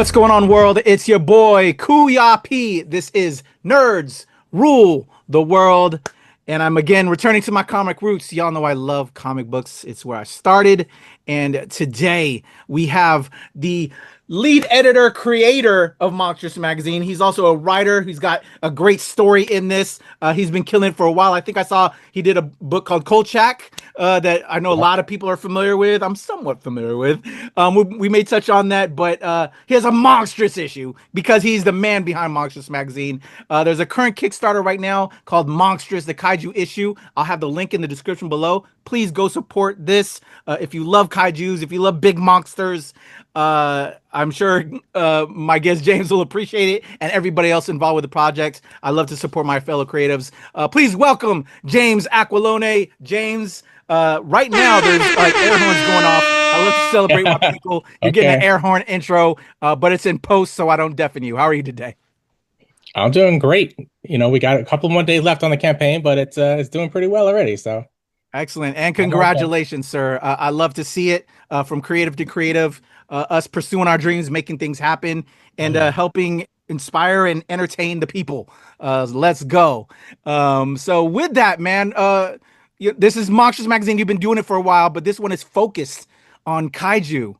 What's going on, world? It's your boy KUYA P. This is Nerds Rule the World, and I'm again returning to my comic roots. Y'all know I love comic books. It's where I started, and today we have the lead editor, creator of Monstrous magazine. He's also a writer. He's got a great story in this. He's been killing it for a while. I think I saw he did a book called Kolchak that I know a lot of people are familiar with. I'm somewhat familiar with. We may touch on that, but he has a monstrous issue because he's the man behind Monstrous magazine. There's a current Kickstarter right now called Monstrous, the Kaiju issue. I'll have the link in the description below. Please go support this. If you love kaijus, if you love big monsters, I'm sure my guest James will appreciate it, and everybody else involved with the project. I love to support my fellow creatives. Please welcome James Aquilone. James, right now there's like air horns going off. I love to celebrate my people. You're getting an air horn intro, but it's in post, so I don't deafen you. How are you today? I'm doing great. You know, we got a couple more days left on the campaign, but it's doing pretty well already. So excellent, and congratulations, sir. I love to see it from creative to creative. Us pursuing our dreams, making things happen, and helping inspire and entertain the people. Let's go. So with that, man, this is Monstrous magazine. You've been doing it for a while, but this one is focused on kaiju,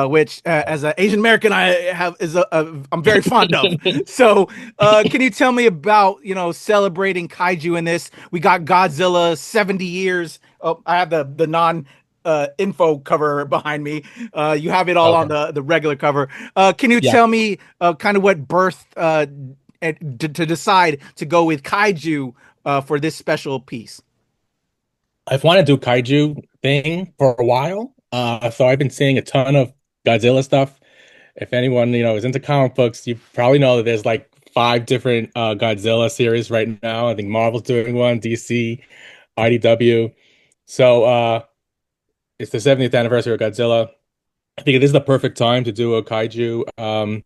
which as an Asian American I'm very fond of. So can you tell me about celebrating kaiju in this? We got Godzilla 70 years. Oh, I have the non info cover behind me. You have it all on the regular cover. Can you tell me kind of what birthed to decide to go with kaiju for this special piece? I've wanted to do kaiju thing for a while. So I've been seeing a ton of Godzilla stuff. If anyone, is into comic books, you probably know that there's like 5 different Godzilla series right now. I think Marvel's doing one, DC, IDW. So it's the 70th anniversary of Godzilla. I think this is the perfect time to do a kaiju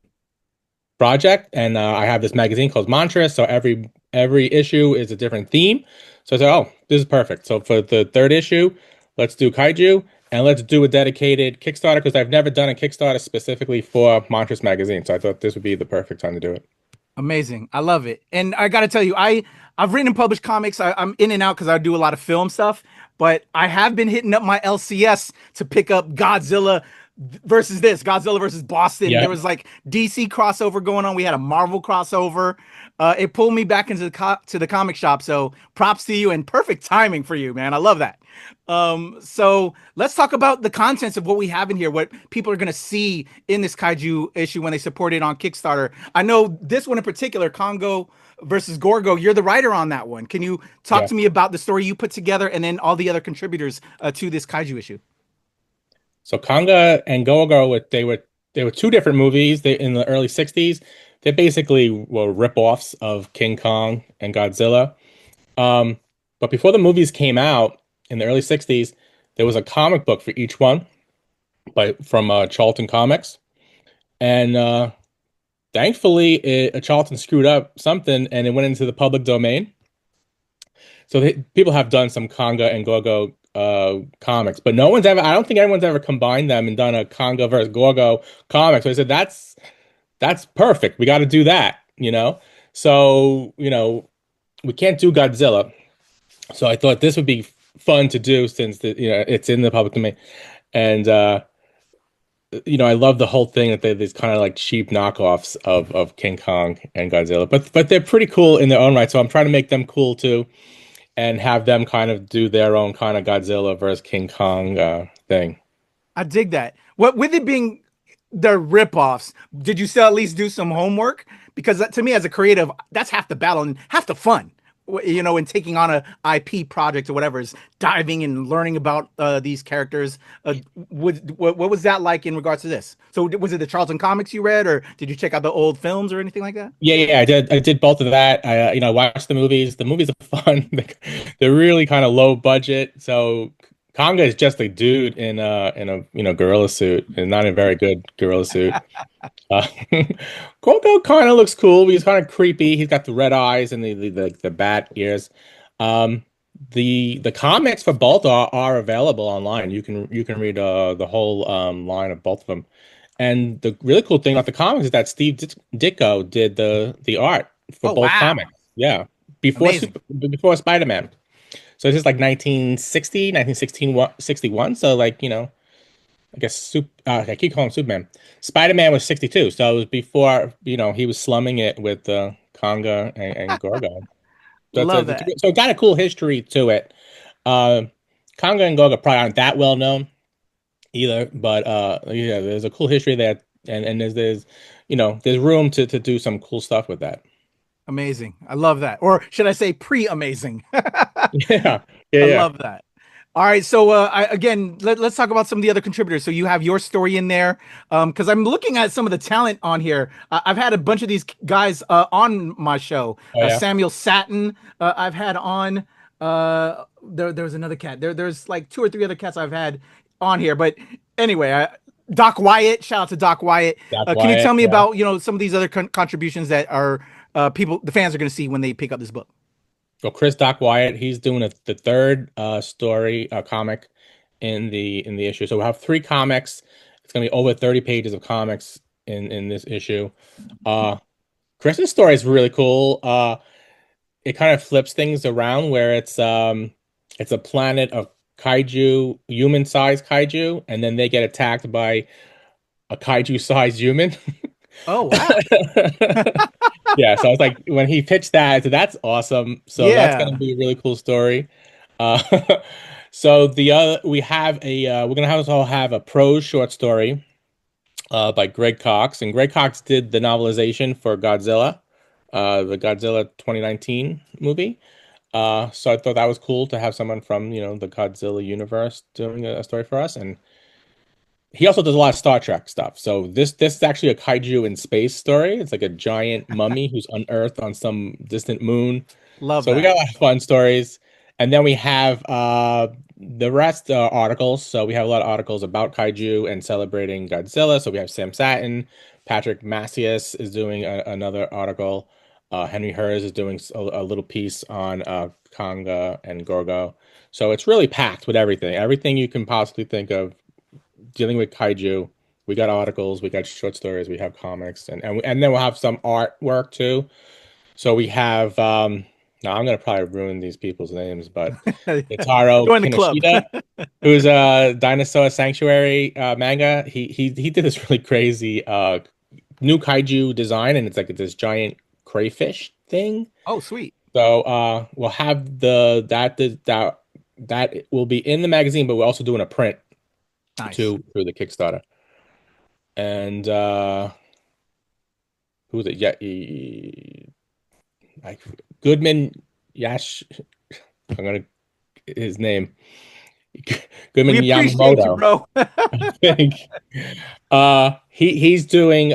project. And I have this magazine called Monstrous. So every issue is a different theme. So I said, oh, this is perfect. So for the 3rd issue, let's do kaiju. And let's do a dedicated Kickstarter because I've never done a Kickstarter specifically for Monstrous magazine. So I thought this would be the perfect time to do it. Amazing. I love it. And I got to tell you, I've written and published comics. I'm in and out because I do a lot of film stuff, but I have been hitting up my LCS to pick up Godzilla versus Boston. There was like DC crossover going on. We had a Marvel crossover. It pulled me back into the comic shop. So props to you and perfect timing for you, man. I love that. So let's talk about the contents of what we have in here, what people are going to see in this kaiju issue when they support it on Kickstarter. I know this one in particular, Congo versus Gorgo, you're the writer on that one. Can you talk to me about the story you put together and then all the other contributors to this kaiju issue? So Conga and Gorgo, they were 2 different movies. They in the early 60s. They basically were rip-offs of King Kong and Godzilla. But before the movies came out in the early 60s, there was a comic book for each one from Charlton Comics. And thankfully, Charlton screwed up something and it went into the public domain. So people have done some Conga and Gorgo comics, but I don't think anyone's ever combined them and done a Conga versus Gorgo comic. So I said, that's perfect. We got to do that, So, we can't do Godzilla. So I thought this would be fun to do since it's in the public domain. And, I love the whole thing that these kind of like cheap knockoffs of King Kong and Godzilla, but they're pretty cool in their own right. So I'm trying to make them cool too and have them kind of do their own kind of Godzilla versus King Kong thing. I dig that. What with it being the ripoffs, did you still at least do some homework? Because to me, as a creative, that's half the battle and half the fun. In taking on a IP project or whatever, is diving and learning about these characters. What was that like in regards to this? So was it the Charlton Comics you read, or did you check out the old films or anything like that? Yeah, I did. I did both of that. I watched the movies. The movies are fun. They're really kind of low budget. So Conga is just a dude in a gorilla suit, and not a very good gorilla suit. Gorgo kind of looks cool. He's kind of creepy. He's got the red eyes and the bat ears. The comics for both are available online. You can read the whole line of both of them. And the really cool thing about the comics is that Steve Ditko did the art for Oh both wow, comics. Yeah, before amazing. before Spider-Man. So this is like 1960, 1961. So like, I guess I keep calling him Superman. Spider-Man was 62, so it was before, he was slumming it with Conga and Gorgo. So Love that. so it got a cool history to it. Uh, Conga and Gorgo probably aren't that well known either, but yeah, there's a cool history there, and there's room to do some cool stuff with that. Amazing. I love that. Or should I say pre-amazing? Yeah, yeah, I yeah. love that. All right, so again, let's talk about some of the other contributors. So you have your story in there, because I'm looking at some of the talent on here. I've had a bunch of these guys on my show. Oh yeah. Samuel Sattin, I've had on. There was another cat. There's like two or three other cats I've had on here. But anyway, Doc Wyatt. Shout out to Doc Wyatt. Jack Can you tell Wyatt, me yeah. about some of these other contributions that are the fans are going to see when they pick up this book? So Chris Doc Wyatt, he's doing the third story comic in the issue. So we'll have three comics. It's gonna be over 30 pages of comics in this issue. Uh Chris's story is really cool. It kind of flips things around where it's a planet of kaiju, human-sized kaiju, and then they get attacked by a kaiju-sized human. Oh wow. Yeah, so I was like, when he pitched that, I said, that's awesome. So that's going to Yeah. be a really cool story. Uh, so the other, we have we're going to also have a prose short story by Greg Cox, and Greg Cox did the novelization for Godzilla, the Godzilla 2019 movie. So I thought that was cool to have someone from, the Godzilla universe doing a story for us, and he also does a lot of Star Trek stuff. So this is actually a kaiju in space story. It's like a giant mummy who's unearthed on some distant moon. Love So we that. got a lot of fun stories. And then we have the rest articles. So we have a lot of articles about kaiju and celebrating Godzilla. So we have Sam Satin, Patrick Macias is doing another article. Henry Hers is doing a little piece on Konga and Gorgo. So it's really packed with everything. Everything you can possibly think of dealing with kaiju. We got articles, we got short stories, we have comics, and then we'll have some artwork too. So we have now I'm gonna probably ruin these people's names, but Itaru Join the club. Kinoshita, who's a Dinosaur Sanctuary manga. He did this really crazy new kaiju design, and it's like this giant crayfish thing. Oh, sweet. So we'll have that will be in the magazine, but we're also doing a print Nice. through the Kickstarter. And who was it? Yeah, Goodman Yash. I'm gonna his name. Goodman We appreciate you, Yamamoto, bro. I think. He's doing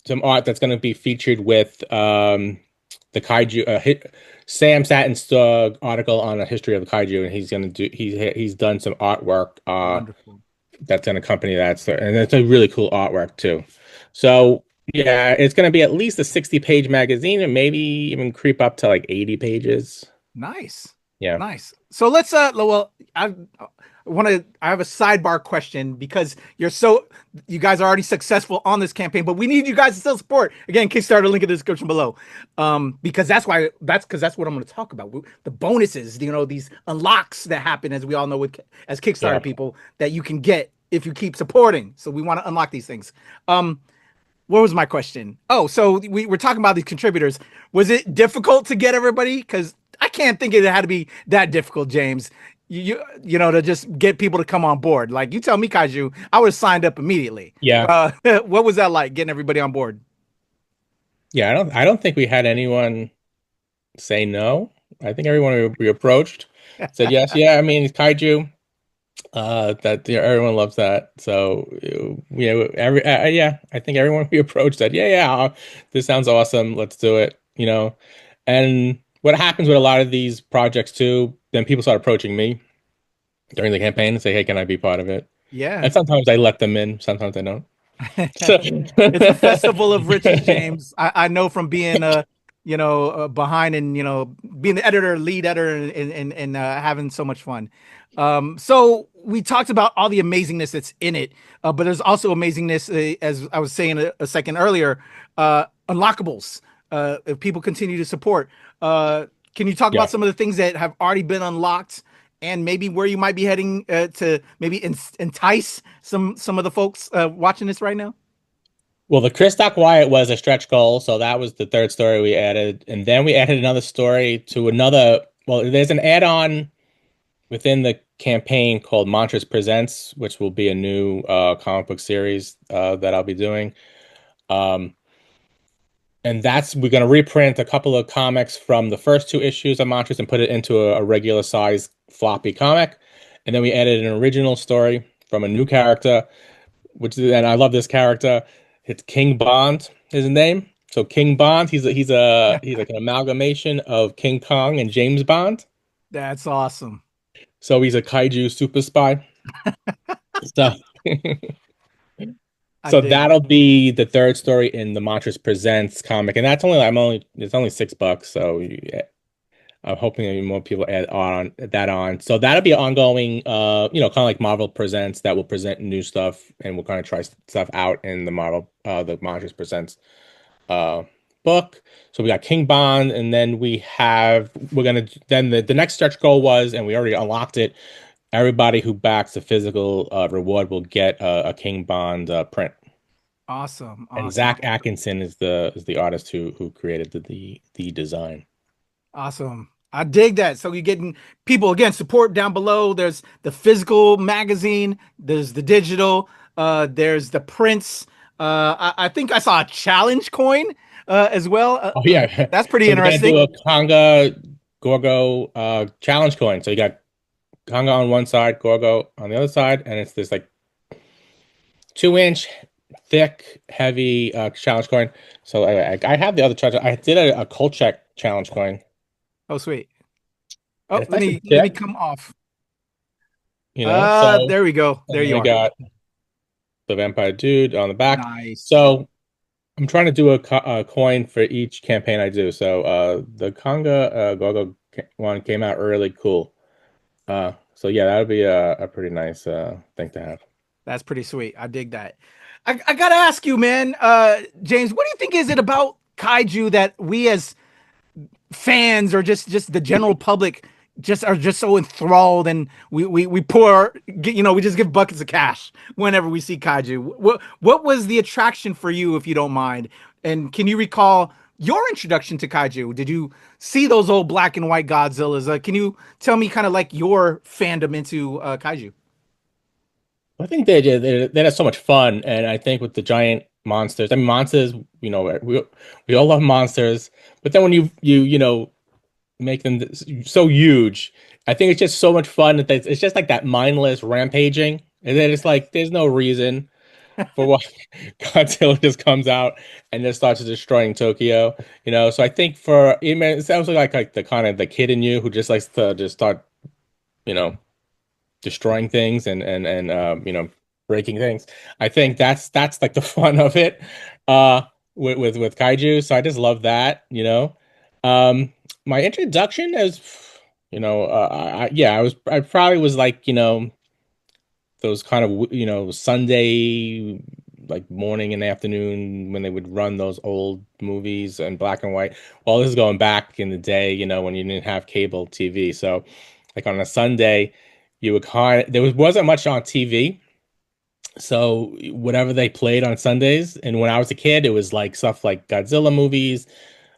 some art that's gonna be featured with the kaiju. Sam Satin's article on a history of the kaiju, and he's done some artwork Wonderful. that's going to accompany that. So, and it's a really cool artwork too. So yeah, it's going to be at least a 60-page magazine, and maybe even creep up to like 80 pages. Nice. Yeah. Nice. So let's well, I have a sidebar question because you guys are already successful on this campaign, but we need you guys to still support. Again, Kickstarter link in the description below. Because that's what I'm going to talk about. The bonuses, these unlocks that happen, as we all know as Kickstarter people, that you can get if you keep supporting. So we want to unlock these things. What was my question? Oh, so we're talking about these contributors. Was it difficult to get everybody? Because I can't think it had to be that difficult, James. To just get people to come on board. Like, you tell me, Kaiju, I would have signed up immediately. Yeah. What was that like, getting everybody on board? Yeah, I don't think we had anyone say no. I think everyone we approached said yes. Yeah, I mean, it's kaiju. Everyone loves that. So yeah, I think everyone we approached said, yeah, this sounds awesome. Let's do it. And what happens with a lot of these projects too, then people start approaching me during the campaign and say, hey, can I be part of it? Yeah. And sometimes I let them in, sometimes I don't. So It's a festival of riches, James. I know from being behind and being the editor, lead editor, and having so much fun. So we talked about all the amazingness that's in it, but there's also amazingness, as I was saying a second earlier, unlockables. If people continue to support, can you talk Yeah. about some of the things that have already been unlocked, and maybe where you might be heading to maybe entice some of the folks watching this right now? Well, the Chris Doc Wyatt was a stretch goal, so that was the third story we added, and then we added another story to another. Well, there's an add-on within the campaign called Monsters Presents, which will be a new comic book series that I'll be doing. Um, and that's we're going to reprint a couple of comics from the first two issues of Monsters and put it into a regular size floppy comic. And then we added an original story from a new character, and I love this character. It's King Bond, his name. So King Bond, he's like an amalgamation of King Kong and James Bond. That's awesome. So he's a kaiju super spy. So I so dig it. that'll be the third story in the Monsters Presents comic, and it's only $6. So yeah, I'm hoping that more people add on. So that'll be ongoing, kind of like Marvel Presents that will present new stuff, and we'll kind of try stuff out in the Monsters Presents uh book. So we got King Bond, and then the next stretch goal was, and we already unlocked it. Everybody who backs a physical reward will get a King Bond print. Awesome, And awesome, Zac Atkinson is the artist who created the design. awesome. I dig that. So you're getting people again support down below. There's the physical magazine. There's the digital. There's the prints. I think I saw a challenge coin as well. Oh yeah. That's pretty So we're gonna do interesting. a Conga Gorgo challenge coin. So you got Conga on one side, Gorgo on the other side, and it's this like 2 inch thick, heavy challenge coin. So I have the other challenge. I did a Kolchak challenge coin, Oh, sweet. and Oh, it's let nice and me thick, come off. So There we go. and There then you we are. got the vampire dude on the back. Nice. So I'm trying to do a coin for each campaign I do. So the Conga Gogo one came out really cool. So yeah, that would be a pretty nice thing to have. That's pretty sweet. I dig that. I gotta ask you, man, James, what do you think is it about kaiju that we as fans or just the general public just are just so enthralled, and we pour we just give buckets of cash whenever we see kaiju? What was the attraction for you, if you don't mind? And can you recall your introduction to kaiju? Did you see those old black and white Godzillas? Can you tell me kind of like your fandom into kaiju? I think they had so much fun, and I think with the giant monsters, I mean monsters, we all love monsters, but then when you make them so huge, I think it's just so much fun that it's just like that mindless rampaging, and then it's like there's no reason for why Godzilla just comes out and just starts destroying Tokyo. So I think for it sounds like the kind of the kid in you who just likes to just start, you know, destroying things and breaking things. I think that's like the fun of it with kaiju. So I just love that. Um my introduction is I probably was like those kind of Sunday like morning and afternoon when they would run those old movies in black and white. Well, this is going back in the day, when you didn't have cable TV. So like on a Sunday, you would wasn't much on TV. So whatever they played on Sundays, and when I was a kid, it was like stuff like Godzilla movies,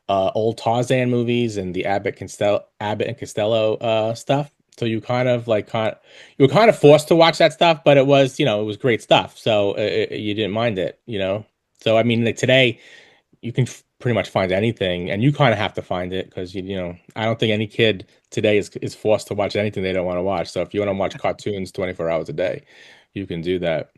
old Tarzan movies, and the Abbott and Costello stuff. So you were kind of forced to watch that stuff, but it was great stuff. So you didn't mind it. So I mean, like today, you can pretty much find anything, and you kind of have to find it because I don't think any kid today is forced to watch anything they don't want to watch. So if you want to watch cartoons 24 hours a day, you can do that.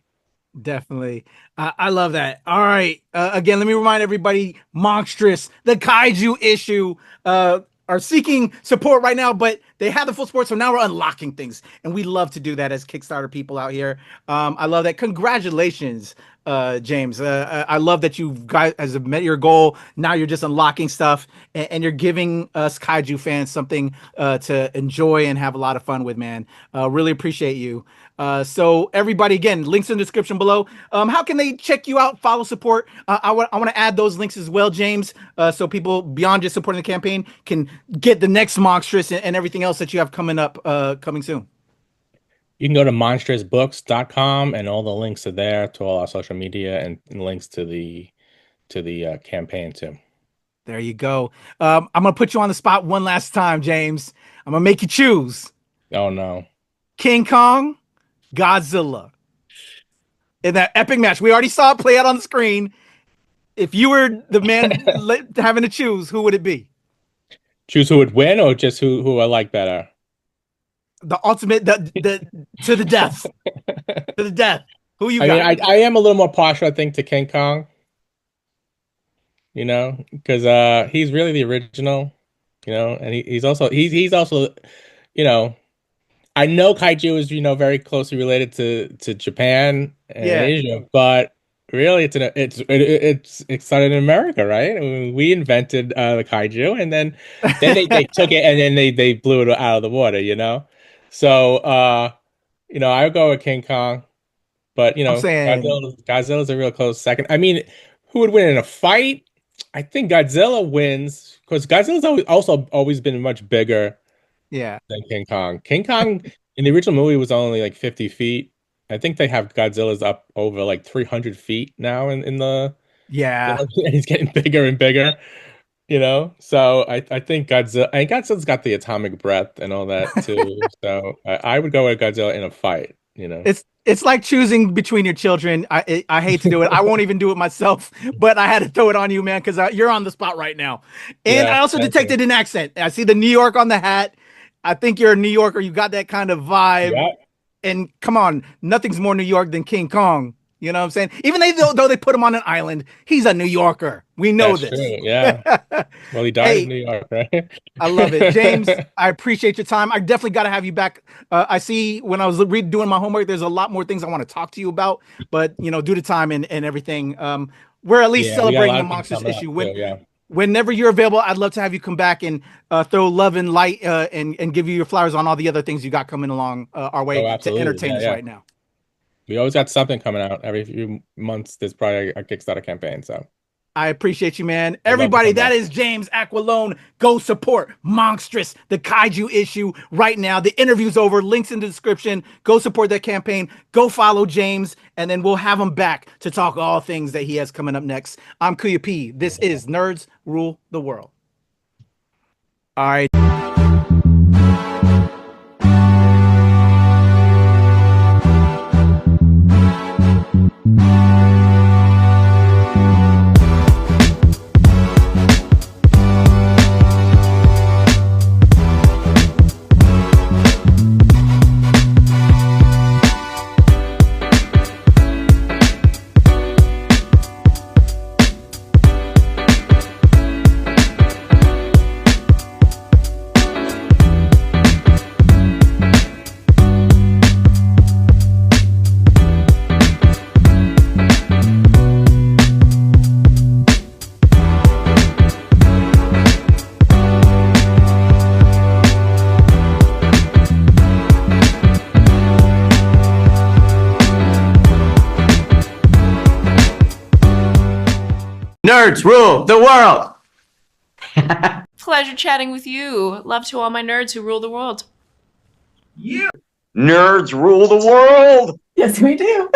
Definitely. I love that. All right. Again, let me remind everybody, Monstrous, the Kaiju issue, are seeking support right now, but they have the full support. So now we're unlocking things. And we love to do that as Kickstarter people out here. I love that. Congratulations James. I love that you guys have met your goal. Now you're just unlocking stuff, and you're giving us kaiju fans something to enjoy and have a lot of fun with, man. Really appreciate you. So everybody, again, links in the description below. How can they check you out, follow, support? I want to add those links as well, James, so people beyond just supporting the campaign can get the next Monstrous and everything else that you have coming up, coming soon. You can go to monstrousbooks.com, and all the links are there to all our social media and links to the campaign too. There you go. I'm gonna put you on the spot one last time, James. I'm gonna make you choose. Oh no. King Kong, Godzilla. In that epic match, we already saw it play out on the screen. If you were the man having to choose, who would it be? Choose who would win, or just who I like better? The ultimate, the to the death, to the death. Who you got? I mean, I am a little more partial, I think, to King Kong. You know, because he's really the original. You know, and he's also, you know, I know kaiju is, you know, very closely related to Japan and Asia, but really it started in America, right? I mean, we invented the kaiju, and then they took it and then they blew it out of the water, you know. So you know, I would go with King Kong, but you know, Godzilla's a real close second. I mean, who would win in a fight? I think Godzilla wins, because Godzilla's always been much bigger than King Kong. King Kong in the original movie was only like 50 feet. I think they have Godzilla's up over like 300 feet now in the and he's getting bigger and bigger, you know. So I think Godzilla's got the atomic breath and all that too. So I would go with Godzilla in a fight, you know. It's like choosing between your children. I hate to do it. I won't even do it myself, but I had to throw it on you, man, because you're on the spot right now. And I also detected an accent. I see the New York on the hat. I think you're a New Yorker. You got that kind of vibe. Yeah. And come on, nothing's more New York than King Kong. You know what I'm saying? Even though they put him on an island, he's a New Yorker. We know this. True. Yeah. Well, he died in New York, right? I love it. James, I appreciate your time. I definitely got to have you back. I see when I was doing my homework, there's a lot more things I want to talk to you about, but you know, due to time and everything, we're at least celebrating the Monsters issue. Whenever you're available, I'd love to have you come back and throw love and light and give you your flowers on all the other things you got coming along our way to entertain us right now. We always got something coming out every few months. There's probably a Kickstarter campaign. So I appreciate you, man. Everybody, that is James Aquilone. Go support Monstrous, the Kaiju issue right now. The interview's over. Links in the description. Go support that campaign. Go follow James, and then we'll have him back to talk all things that he has coming up next. I'm KUYA P. This is Nerds Rule the World. All right. Nerds rule the world. Pleasure chatting with you. Love to all my nerds who rule the world. Yeah. Nerds rule the world. Yes, we do.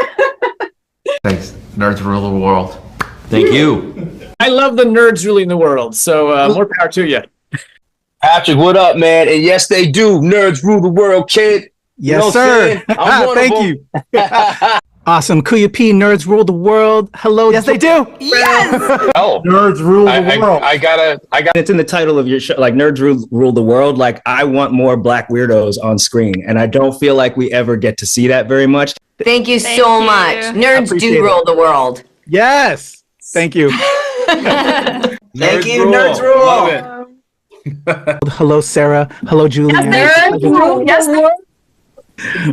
Thanks. Nerds rule the world. Thank you. I love the nerds ruling the world, so more power to you. Patrick, what up, man? And yes, they do. Nerds rule the world, kid. Yes, you know sir. Thank you. Awesome. KUYA P, Nerds Rule the World. Hello. Yes, they do. Yes. Oh, Nerds Rule the World. I got It's in the title of your show, like Nerds Rule the World. Like, I want more Black weirdos on screen, and I don't feel like we ever get to see that very much. Thank you so much. Nerds do rule the world. Yes. Thank you. Thank you, Nerds Rule. Love it. Hello, Sarah. Hello, Julie. Yes, Nerds Rule. Yes,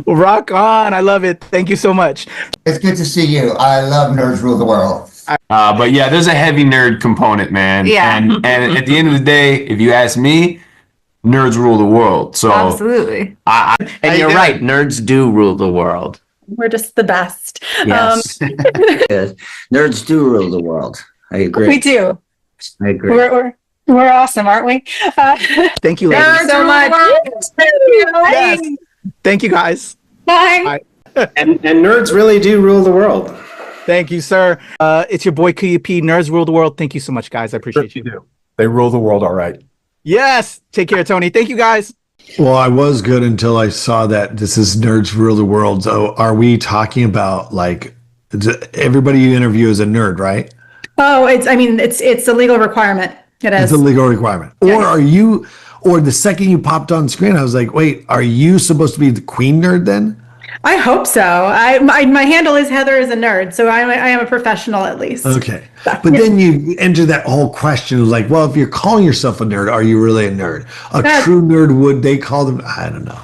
Rock on. I love it. Thank you so much. It's good to see you. I love Nerds Rule the World. But yeah, there's a heavy nerd component, man. Yeah. And at the end of the day, if you ask me, nerds rule the world. So Absolutely. And you're right. Nerds do rule the world. We're just the best. Yes. Yes. Nerds do rule the world. I agree. We do. I agree. We're awesome, aren't we? Thank you, Thank ladies. you so much. Thank you. Yes. Thank you, guys. Bye. And nerds really do rule the world. Thank you, sir. It's your boy KUYA P. Nerds rule the world. Thank you so much, guys. I appreciate you. Do. They rule the world, all right. Yes. Take care, Tony. Thank you, guys. Well, I was good until I saw that this is Nerds Rule the World. So are we talking about like everybody you interview is a nerd, right? Oh, it's a legal requirement. It is. It's a legal requirement. Yeah. Or are you, or the second you popped on screen, I was like, wait, are you supposed to be the queen nerd then? I hope so. My handle is Heather is a nerd, so I am a professional at least. Okay. But then you enter that whole question of like, well, if you're calling yourself a nerd, are you really a nerd? True nerd, would they call them? I don't know.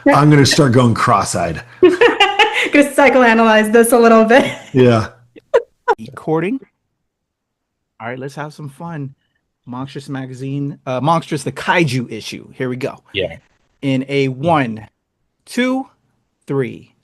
I'm going to start going cross-eyed. Going to psychoanalyze this a little bit. Yeah. Recording. All right, let's have some fun. Monstrous magazine. Monstrous, the Kaiju issue. Here we go. Yeah. In a 1, 2, 3.